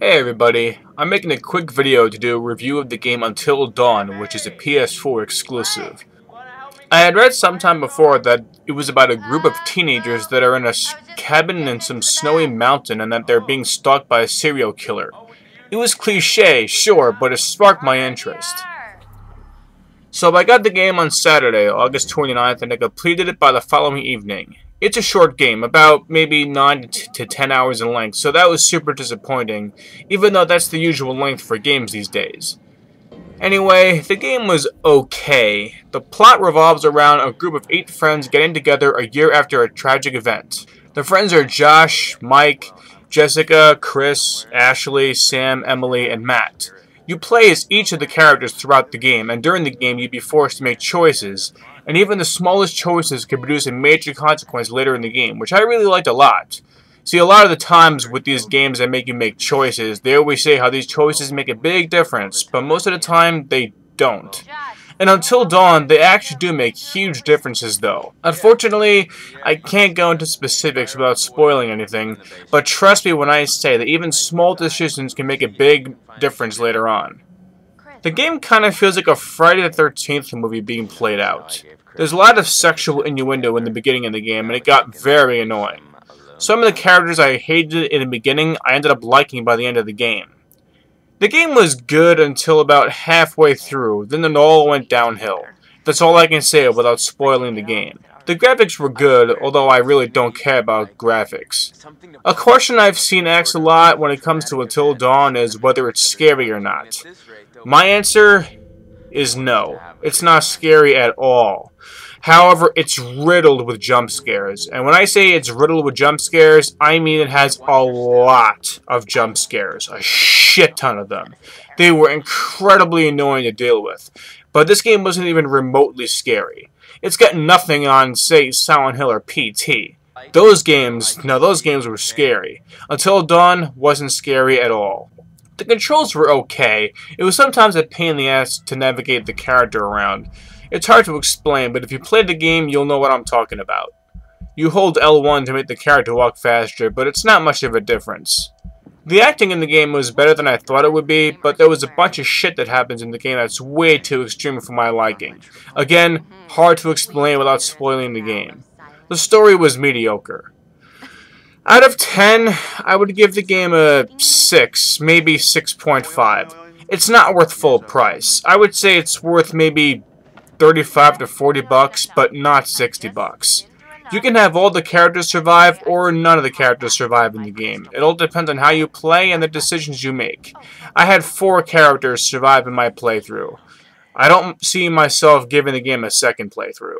Hey everybody, I'm making a quick video to do a review of the game Until Dawn, which is a PS4 exclusive. I had read sometime before that it was about a group of teenagers that are in a cabin in some snowy mountain and that they're being stalked by a serial killer. It was cliché, sure, but it sparked my interest. So I got the game on Saturday, August 29th, and I completed it by the following evening. It's a short game, about maybe 9 to 10 hours in length, so that was super disappointing, even though that's the usual length for games these days. Anyway, the game was okay. The plot revolves around a group of 8 friends getting together a year after a tragic event. The friends are Josh, Mike, Jessica, Chris, Ashley, Sam, Emily, and Matt. You play as each of the characters throughout the game, and during the game you'd be forced to make choices, and even the smallest choices could produce a major consequence later in the game, which I really liked a lot. See, a lot of the times with these games that make you make choices, they always say how these choices make a big difference, but most of the time they don't. And Until Dawn, they actually do make huge differences though. Unfortunately, I can't go into specifics without spoiling anything, but trust me when I say that even small decisions can make a big difference later on. The game kind of feels like a Friday the 13th movie being played out. There's a lot of sexual innuendo in the beginning of the game, and it got very annoying. Some of the characters I hated in the beginning, I ended up liking by the end of the game. The game was good until about halfway through, then it all went downhill. That's all I can say without spoiling the game. The graphics were good, although I really don't care about graphics. A question I've seen asked a lot when it comes to Until Dawn is whether it's scary or not. My answer is no. It's not scary at all. However, it's riddled with jump scares. And when I say it's riddled with jump scares, I mean it has a lot of jump scares. A shit ton of them. They were incredibly annoying to deal with. But this game wasn't even remotely scary. It's got nothing on, say, Silent Hill or PT. Those games were scary. Until Dawn wasn't scary at all. The controls were okay. It was sometimes a pain in the ass to navigate the character around. It's hard to explain, but if you play the game, you'll know what I'm talking about. You hold L1 to make the character walk faster, but it's not much of a difference. The acting in the game was better than I thought it would be, but there was a bunch of shit that happens in the game that's way too extreme for my liking. Again, hard to explain without spoiling the game. The story was mediocre. Out of 10, I would give the game a 6, maybe 6.5. It's not worth full price. I would say it's worth maybe 35 to 40 bucks, but not 60 bucks. You can have all the characters survive or none of the characters survive in the game. It all depends on how you play and the decisions you make. I had 4 characters survive in my playthrough. I don't see myself giving the game a second playthrough.